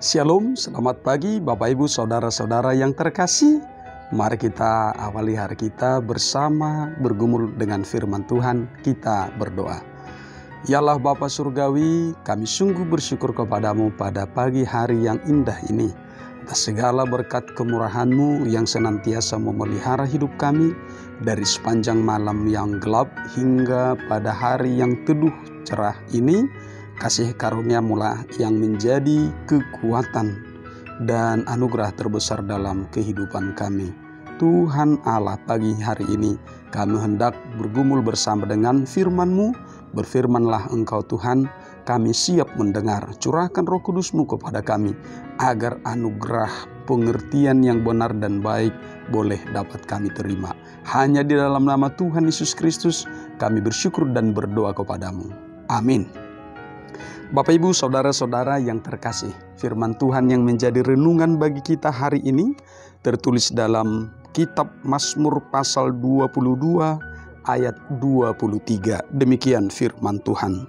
Shalom, selamat pagi Bapak Ibu Saudara-saudara yang terkasih. Mari kita awali hari kita bersama bergumul dengan firman Tuhan. Kita berdoa. Ya Allah Bapa Surgawi, kami sungguh bersyukur kepadamu pada pagi hari yang indah ini. Atas segala berkat kemurahan-Mu yang senantiasa memelihara hidup kami dari sepanjang malam yang gelap hingga pada hari yang teduh cerah ini. Kasih karunia-Mu lah yang menjadi kekuatan dan anugerah terbesar dalam kehidupan kami. Tuhan Allah, pagi hari ini kami hendak bergumul bersama dengan firman-Mu. Berfirmanlah Engkau Tuhan, kami siap mendengar. Curahkan Roh Kudus-Mu kepada kami, agar anugerah pengertian yang benar dan baik boleh dapat kami terima. Hanya di dalam nama Tuhan Yesus Kristus kami bersyukur dan berdoa kepadamu. Amin. Bapak Ibu Saudara-saudara yang terkasih, firman Tuhan yang menjadi renungan bagi kita hari ini tertulis dalam kitab Mazmur pasal 22 ayat 23. Demikian firman Tuhan.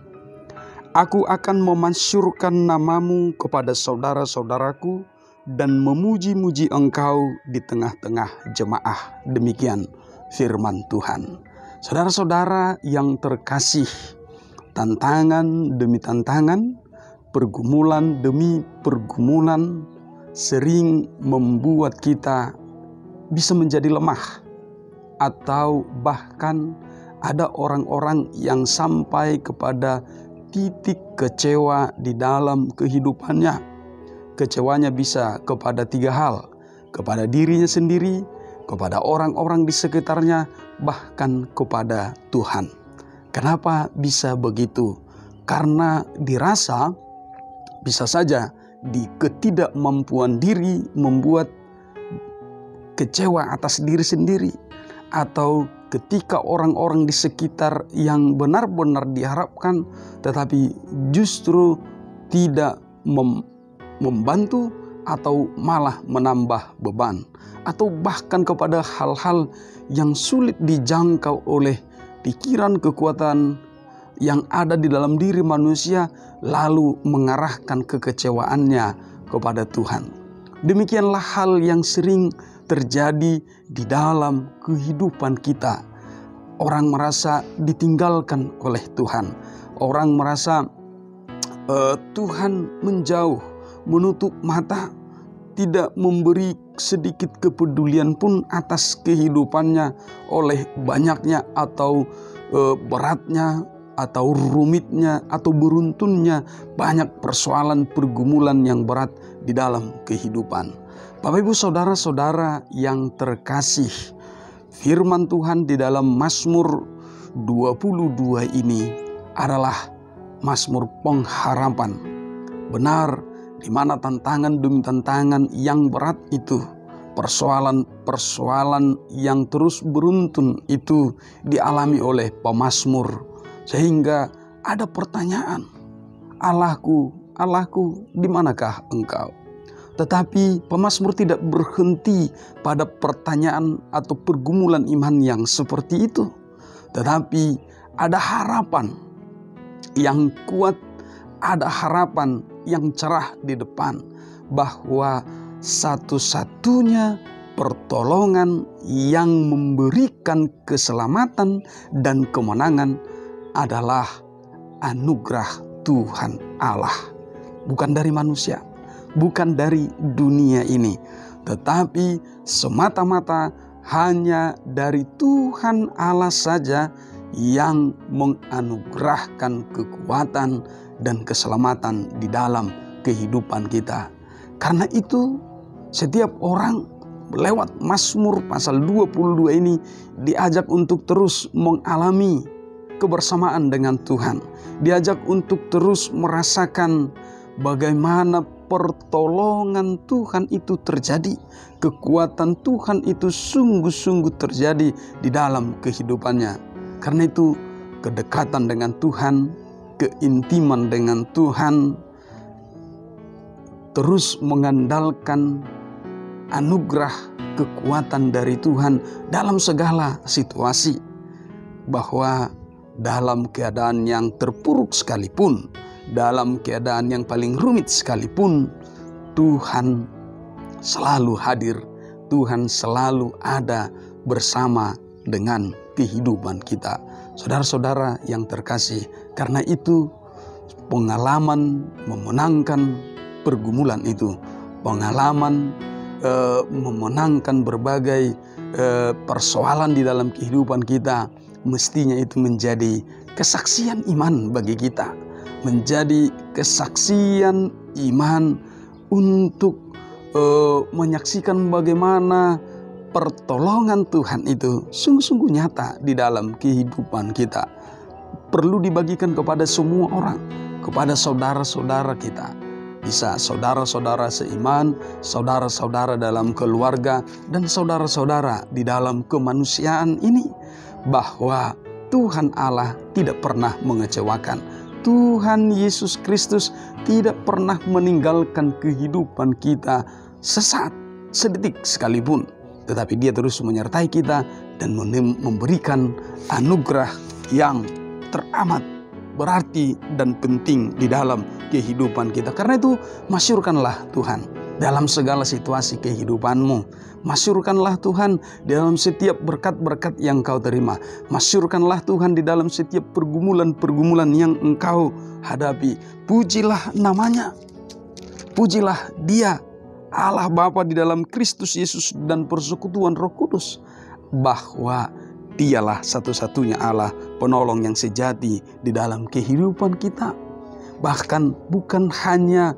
Aku akan memasyurkan namamu kepada saudara-saudaraku dan memuji-muji Engkau di tengah-tengah jemaah. Demikian firman Tuhan. Saudara-saudara yang terkasih, tantangan demi tantangan, pergumulan demi pergumulan sering membuat kita bisa menjadi lemah. Atau bahkan ada orang-orang yang sampai kepada titik kecewa di dalam kehidupannya. Kecewanya bisa kepada 3 hal. Kepada dirinya sendiri, kepada orang-orang di sekitarnya, bahkan kepada Tuhan. Kenapa bisa begitu? Karena dirasa bisa saja di ketidakmampuan diri membuat kecewa atas diri sendiri. Atau ketika orang-orang di sekitar yang benar-benar diharapkan tetapi justru tidak membantu atau malah menambah beban. Atau bahkan kepada hal-hal yang sulit dijangkau oleh pikiran, kekuatan yang ada di dalam diri manusia, lalu mengarahkan kekecewaannya kepada Tuhan. Demikianlah hal yang sering terjadi di dalam kehidupan kita. Orang merasa ditinggalkan oleh Tuhan. Orang merasa Tuhan menjauh, menutup mata, tidak memberi sedikit kepedulian pun atas kehidupannya oleh banyaknya atau beratnya atau rumitnya atau beruntunnya banyak persoalan pergumulan yang berat di dalam kehidupan. Bapak Ibu Saudara-saudara yang terkasih, firman Tuhan di dalam Mazmur 22 ini adalah Mazmur pengharapan. Benar, di mana tantangan demi tantangan yang berat itu, persoalan-persoalan yang terus beruntun itu dialami oleh pemazmur. Sehingga ada pertanyaan, Allahku, Allahku, di manakah Engkau? Tetapi pemazmur tidak berhenti pada pertanyaan atau pergumulan iman yang seperti itu. Tetapi ada harapan yang kuat, ada harapan yang cerah di depan, bahwa satu-satunya pertolongan yang memberikan keselamatan dan kemenangan adalah anugerah Tuhan Allah. Bukan dari manusia, bukan dari dunia ini, tetapi semata-mata hanya dari Tuhan Allah saja yang menganugerahkan kekuatan dan keselamatan di dalam kehidupan kita. Karena itu setiap orang lewat Mazmur pasal 22 ini diajak untuk terus mengalami kebersamaan dengan Tuhan. Diajak untuk terus merasakan bagaimana pertolongan Tuhan itu terjadi. Kekuatan Tuhan itu sungguh-sungguh terjadi di dalam kehidupannya. Karena itu kedekatan dengan Tuhan, keintiman dengan Tuhan, terus mengandalkan anugerah kekuatan dari Tuhan dalam segala situasi. Bahwa dalam keadaan yang terpuruk sekalipun, dalam keadaan yang paling rumit sekalipun, Tuhan selalu hadir, Tuhan selalu ada bersama dengan kehidupan kita. Saudara-saudara yang terkasih, karena itu pengalaman memenangkan pergumulan itu, pengalaman memenangkan berbagai persoalan di dalam kehidupan kita, mestinya itu menjadi kesaksian iman bagi kita, menjadi kesaksian iman untuk menyaksikan bagaimana pertolongan Tuhan itu sungguh-sungguh nyata di dalam kehidupan kita. Perlu dibagikan kepada semua orang, kepada saudara-saudara kita. Bisa saudara-saudara seiman, saudara-saudara dalam keluarga, dan saudara-saudara di dalam kemanusiaan ini, bahwa Tuhan Allah tidak pernah mengecewakan. Tuhan Yesus Kristus tidak pernah meninggalkan kehidupan kita sesaat, sedetik sekalipun. Tetapi Dia terus menyertai kita dan memberikan anugerah yang teramat berarti dan penting di dalam kehidupan kita. Karena itu, masyurkanlah Tuhan dalam segala situasi kehidupanmu. Masyurkanlah Tuhan dalam setiap berkat-berkat yang kau terima. Masyurkanlah Tuhan di dalam setiap pergumulan-pergumulan yang engkau hadapi. Pujilah namanya. Pujilah Dia, Allah Bapa di dalam Kristus Yesus dan persekutuan Roh Kudus, bahwa Dialah satu-satunya Allah, penolong yang sejati di dalam kehidupan kita. Bahkan bukan hanya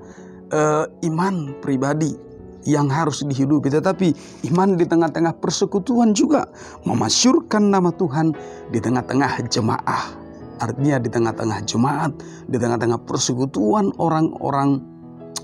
iman pribadi yang harus dihidupi, tetapi iman di tengah-tengah persekutuan juga memasyurkan nama Tuhan di tengah-tengah jemaah. Artinya di tengah-tengah jemaat, di tengah-tengah persekutuan orang-orang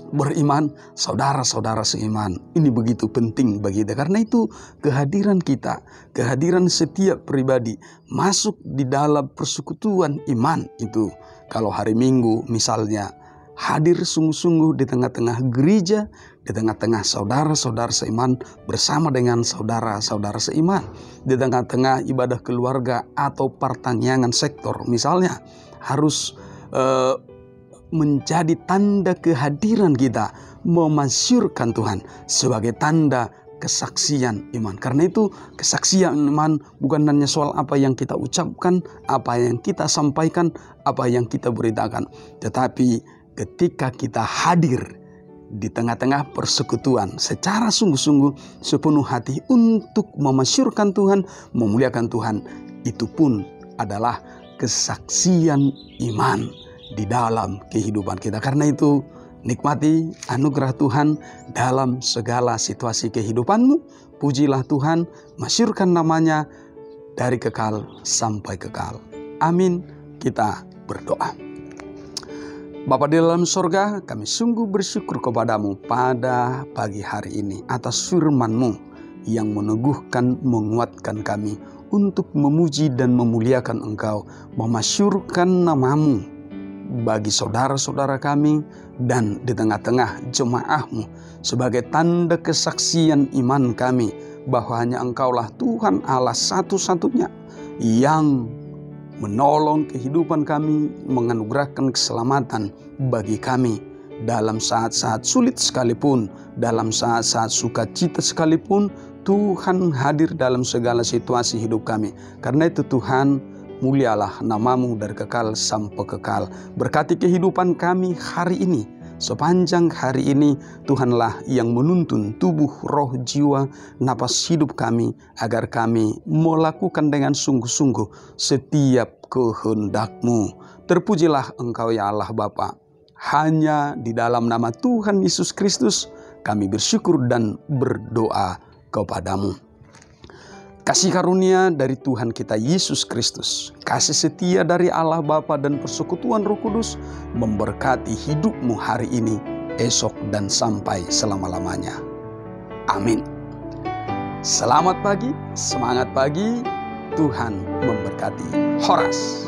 beriman, saudara-saudara seiman. Ini begitu penting bagi kita. Karena itu kehadiran kita, kehadiran setiap pribadi masuk di dalam persekutuan iman itu. Kalau hari Minggu misalnya, hadir sungguh-sungguh di tengah-tengah gereja, di tengah-tengah saudara-saudara seiman bersama dengan saudara-saudara seiman, di tengah-tengah ibadah keluarga atau pertanyaan sektor misalnya, harus menjadi tanda kehadiran kita, memasyurkan Tuhan sebagai tanda kesaksian iman. Karena itu kesaksian iman bukan hanya soal apa yang kita ucapkan, apa yang kita sampaikan, apa yang kita beritakan, tetapi ketika kita hadir di tengah-tengah persekutuan secara sungguh-sungguh, sepenuh hati untuk memasyurkan Tuhan, memuliakan Tuhan, itu pun adalah kesaksian iman di dalam kehidupan kita. Karena itu, nikmati anugerah Tuhan dalam segala situasi kehidupanmu. Pujilah Tuhan, masyurkan namanya dari kekal sampai kekal. Amin. Kita berdoa. Bapa di dalam sorga, kami sungguh bersyukur kepadamu pada pagi hari ini atas firman-Mu yang meneguhkan, menguatkan kami untuk memuji dan memuliakan Engkau, memasyurkan nama-Mu bagi saudara-saudara kami dan di tengah-tengah jemaah-Mu sebagai tanda kesaksian iman kami bahwa hanya Engkaulah Tuhan Allah satu-satunya yang menolong kehidupan kami, menganugerahkan keselamatan bagi kami dalam saat-saat sulit sekalipun, dalam saat-saat sukacita sekalipun. Tuhan hadir dalam segala situasi hidup kami. Karena itu Tuhan, mulialah nama-Mu dari kekal sampai kekal. Berkati kehidupan kami hari ini. Sepanjang hari ini Tuhanlah yang menuntun tubuh, roh, jiwa, napas hidup kami, agar kami melakukan dengan sungguh-sungguh setiap kehendak-Mu. Terpujilah Engkau ya Allah Bapa. Hanya di dalam nama Tuhan Yesus Kristus kami bersyukur dan berdoa kepadamu. Kasih karunia dari Tuhan kita Yesus Kristus, kasih setia dari Allah Bapa dan persekutuan Roh Kudus memberkati hidupmu hari ini, esok, dan sampai selama-lamanya. Amin. Selamat pagi, semangat pagi, Tuhan memberkati. Horas.